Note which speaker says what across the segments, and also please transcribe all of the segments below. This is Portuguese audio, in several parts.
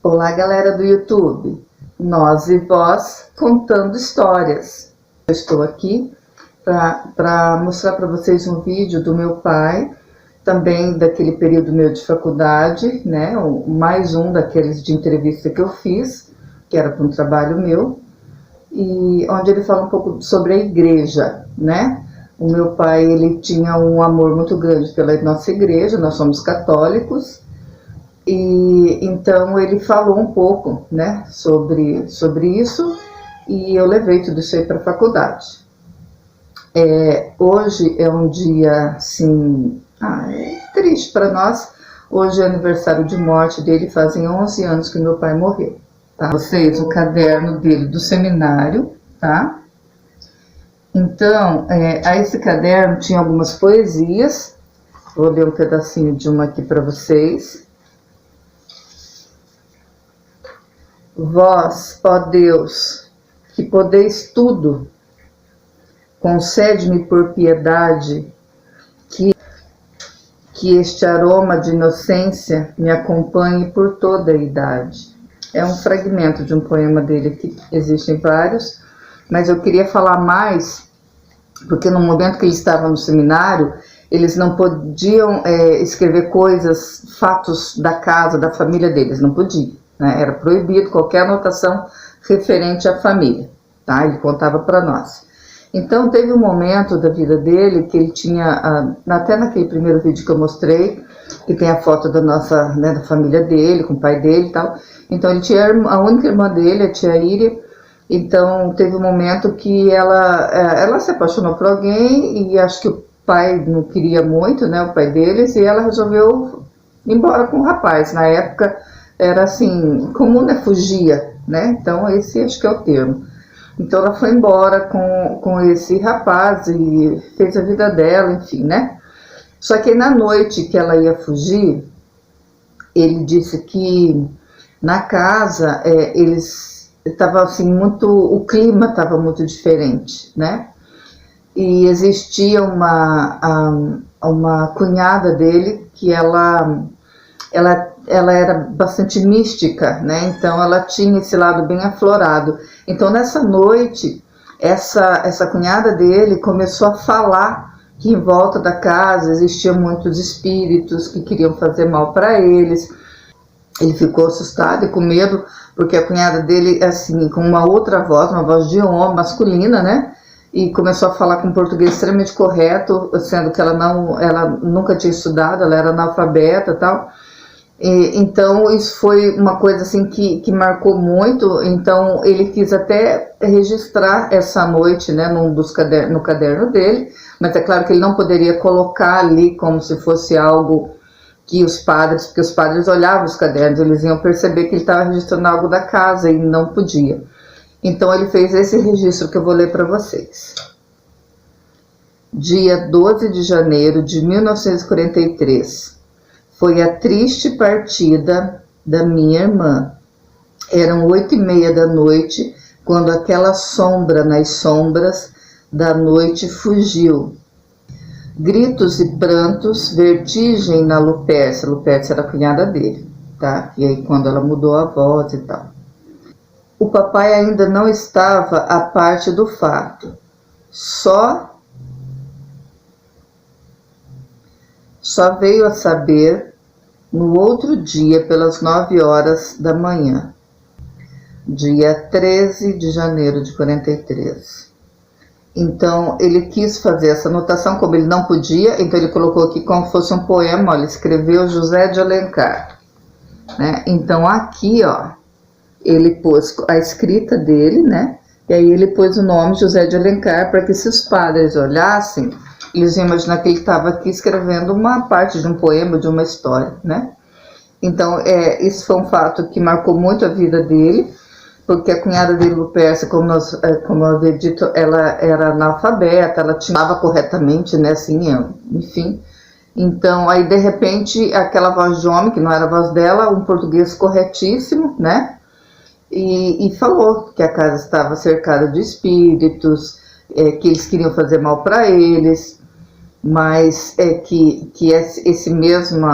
Speaker 1: Olá, galera do YouTube, nós e vós contando histórias. Eu estou aqui para mostrar para vocês um vídeo do meu pai, também daquele período meu de faculdade, né? Mais um daqueles de entrevista que eu fiz, que era para um trabalho meu, e onde ele fala um pouco sobre a igreja, né? O meu pai, ele tinha um amor muito grande pela nossa igreja, nós somos católicos. E então ele falou um pouco, né, sobre isso, e eu levei tudo isso aí para a faculdade. Hoje é um dia, assim, triste para nós. Hoje é aniversário de morte dele, fazem 11 anos que meu pai morreu. Tá? Vocês, o caderno dele do seminário, tá? Então, esse caderno tinha algumas poesias. Vou ler um pedacinho de uma aqui para vocês. Vós, ó Deus, que podeis tudo, concede-me por piedade que este aroma de inocência me acompanhe por toda a idade. É um fragmento de um poema dele aqui, existem vários, mas eu queria falar mais, porque no momento que ele estava no seminário, eles não podiam escrever coisas, fatos da casa, da família deles, não podiam. Né? Era proibido qualquer anotação referente à família, tá? Ele contava para nós. Então teve um momento da vida dele que ele tinha, até naquele primeiro vídeo que eu mostrei, que tem a foto da nossa, né, da família dele, com o pai dele e tal. Então ele tinha a única irmã dele, a tia Iria. Então teve um momento que ela se apaixonou por alguém e acho que o pai não queria muito, né, o pai deles, e ela resolveu ir embora com o rapaz. Na época era assim, comum, né, fugia, né, então esse acho que é o termo. Então ela foi embora com esse rapaz e fez a vida dela, enfim, né. Só que na noite que ela ia fugir, ele disse que na casa eles estavam assim, o clima estava muito diferente, né. E existia uma cunhada dele que ela era bastante mística, né? Então ela tinha esse lado bem aflorado. Então nessa noite, essa cunhada dele começou a falar que em volta da casa existiam muitos espíritos que queriam fazer mal para eles. Ele ficou assustado e com medo, porque a cunhada dele, assim, com uma outra voz, uma voz de homem, masculina, né? E começou a falar com um português extremamente correto, sendo que ela nunca tinha estudado, ela era analfabeta e tal. Então isso foi uma coisa assim que marcou muito. Então ele quis até registrar essa noite, né, no caderno dele, mas é claro que ele não poderia colocar ali como se fosse algo que porque os padres olhavam os cadernos, eles iam perceber que ele estava registrando algo da casa e não podia. Então ele fez esse registro que eu vou ler para vocês. Dia 12 de janeiro de 1943. Foi a triste partida da minha irmã. Eram 8:30 da noite, quando aquela sombra nas sombras da noite fugiu. Gritos e prantos, vertigem na Lupércia. Lupércia era a cunhada dele, tá? E aí quando ela mudou a voz e tal. O papai ainda não estava a parte do fato. Só veio a saber no outro dia, pelas 9 horas da manhã, dia 13 de janeiro de 43. Então, ele quis fazer essa anotação, como ele não podia, então ele colocou aqui como fosse um poema, ó, ele escreveu José de Alencar, né? Então, aqui, ó, ele pôs a escrita dele, né? E aí ele pôs o nome José de Alencar, para que se os padres olhassem, eles iam imaginar que ele estava aqui escrevendo uma parte de um poema, de uma história, né? Então, isso foi um fato que marcou muito a vida dele, porque a cunhada dele, Lupércia, como eu havia dito, ela era analfabeta, ela falava corretamente, né, assim, enfim. Então, aí, de repente, aquela voz de homem, que não era a voz dela, um português corretíssimo, né? E falou que a casa estava cercada de espíritos, que eles queriam fazer mal para eles, mas que esse mesmo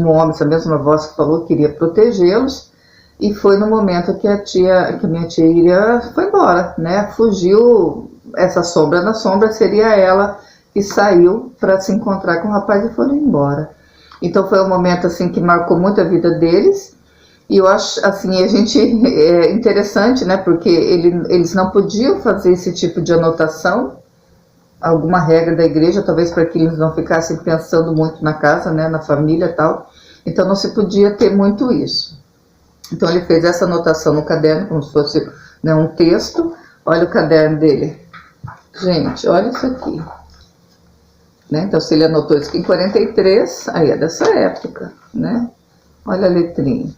Speaker 1: homem, essa mesma voz que falou, queria protegê-los. E foi no momento que a minha tia Iria foi embora, né? Fugiu, essa sombra na sombra seria ela que saiu para se encontrar com o rapaz e foram embora. Então foi um momento assim que marcou muito a vida deles. E eu acho assim, a gente é interessante, né? Porque eles não podiam fazer esse tipo de anotação, alguma regra da igreja, talvez para que eles não ficassem pensando muito na casa, né? Na família e tal. Então não se podia ter muito isso. Então ele fez essa anotação no caderno, como se fosse, né, um texto. Olha o caderno dele. Gente, olha isso aqui. Né? Então se ele anotou isso aqui em 43, aí é dessa época, né? Olha a letrinha.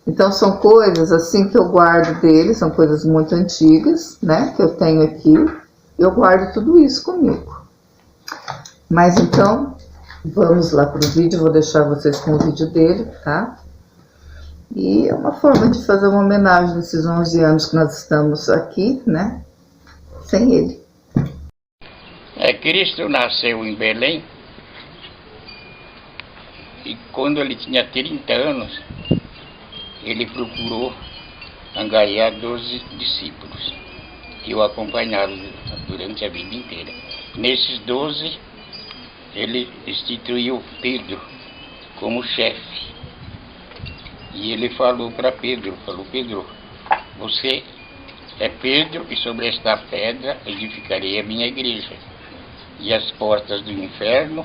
Speaker 1: Então são coisas assim que eu guardo dele, são coisas muito antigas, né? Que eu tenho aqui. Eu guardo tudo isso comigo. Mas então, vamos lá pro vídeo, vou deixar vocês com o vídeo dele, tá? E é uma forma de fazer uma homenagem nesses 11 anos que nós estamos aqui, né? Sem ele.
Speaker 2: Cristo nasceu em Belém e quando ele tinha 30 anos, ele procurou angariar 12 discípulos que o acompanharam durante a vida inteira. Nesses 12, ele instituiu Pedro como chefe. E ele falou para Pedro, Pedro, você é Pedro e sobre esta pedra edificarei a minha igreja. E as portas do inferno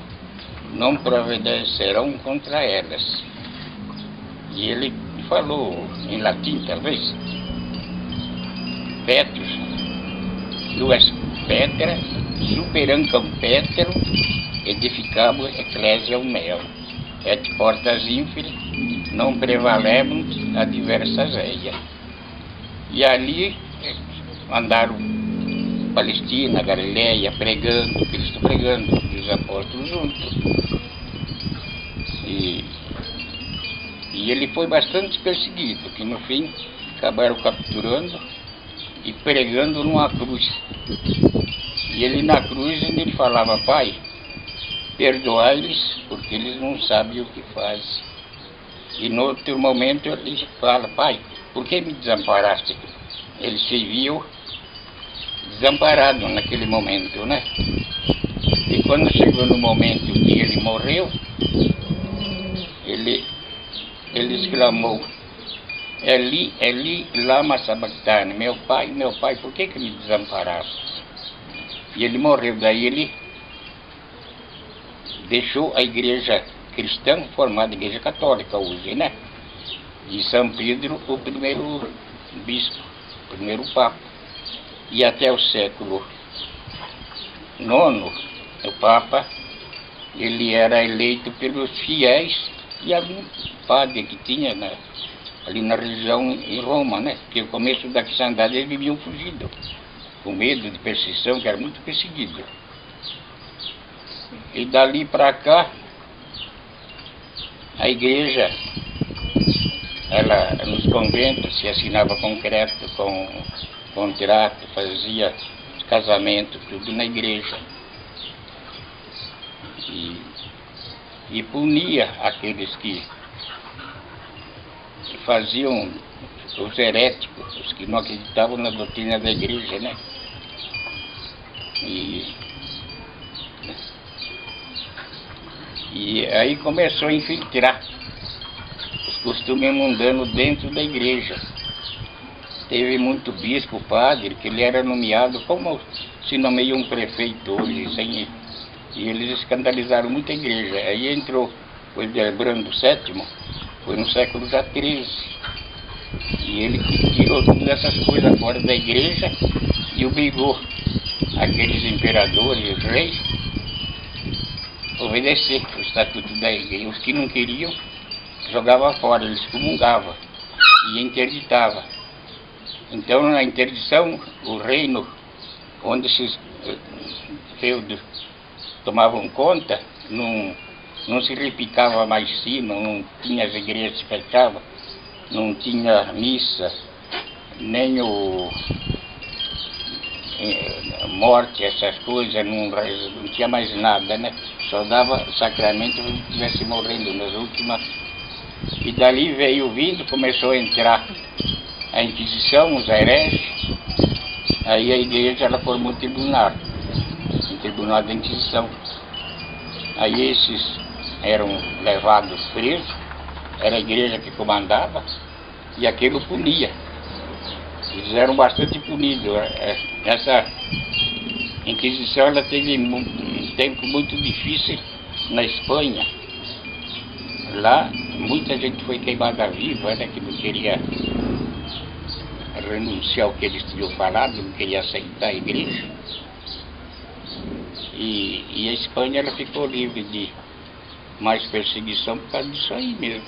Speaker 2: não prevalecerão contra elas. E ele falou em latim, talvez, Petrus, duas pedras, superancam Petro, edificabo ecclesiam meo, et portas inferi, não prevalemos a diversas eias. E ali andaram Palestina, Galileia, pregando, Cristo pregando, e os apóstolos juntos. E ele foi bastante perseguido, que no fim acabaram capturando e pregando numa cruz. E ele na cruz ele falava, Pai, perdoai-lhes, porque eles não sabem o que fazem. E no outro momento ele fala, Pai, por que me desamparaste? Ele se viu desamparado naquele momento, né? E quando chegou no momento que ele morreu, ele exclamou, Eli, Eli, lama sabachthani, meu pai, por que me desamparaste? E ele morreu, daí ele deixou a igreja cristã formada, a igreja católica hoje, né? E São Pedro, o primeiro bispo, o primeiro papa. E até o século IX, o papa, ele era eleito pelos fiéis e algum padre que tinha ali na região em Roma, né? Porque no começo da cristandade eles viviam fugidos, com medo de perseguição, que era muito perseguido. E dali para cá, a igreja, ela nos conventos se assinava concreto com contrato, fazia casamento, tudo na igreja. E punia aqueles que faziam, os heréticos, os que não acreditavam na doutrina da igreja, né? E aí começou a infiltrar os costumes mundanos dentro da igreja. Teve muito bispo, padre, que ele era nomeado como se nomeia um prefeito hoje, e eles escandalizaram muita igreja. Aí entrou o Hildebrando VII, foi no século já XIII, e ele tirou todas essas coisas fora da igreja e obrigou aqueles imperadores, os reis, a obedecer o estatuto da igreja. Os que não queriam, jogavam fora, eles excomungavam e interditavam. Então, na interdição, o reino onde esses feudos tomavam conta, não se repicava mais sino, não tinha as igrejas que fechavam, não tinha missa, nem morte, essas coisas, não tinha mais nada, né? Só dava sacramento se estivesse morrendo nas últimas E dali veio vindo, começou a entrar a Inquisição, os hereges. Aí a igreja ela formou um tribunal da Inquisição. Aí esses eram levados presos, era a igreja que comandava, e aquilo punia. Eles eram bastante punidos. Essa Inquisição ela teve um tempo muito difícil na Espanha. Lá muita gente foi queimada viva, né, que não queria renunciar ao que eles tinham falado, não queria aceitar a igreja. E a Espanha ela ficou livre de mais perseguição por causa disso aí mesmo.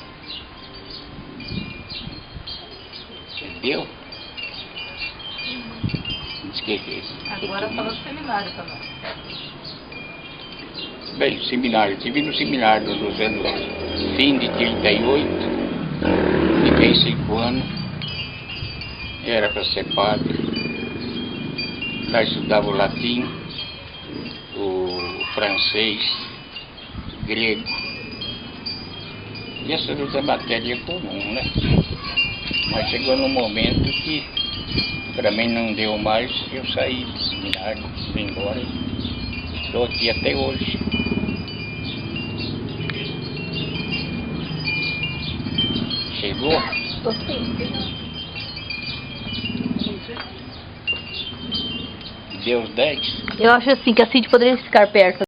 Speaker 2: Entendeu?
Speaker 1: Agora fala do seminário também.
Speaker 2: Bem, seminário. Estive no seminário nos anos fim de 38, fiquei 5 anos, era para ser padre. Lá estudava o latim, o francês, o grego. E essa outra matéria comum, né? Mas chegou num momento que para mim não deu mais, eu saí do seminário, fui embora e estou aqui até hoje. Chegou? Deu os 10?
Speaker 3: Eu acho assim que a Cid poderia ficar perto.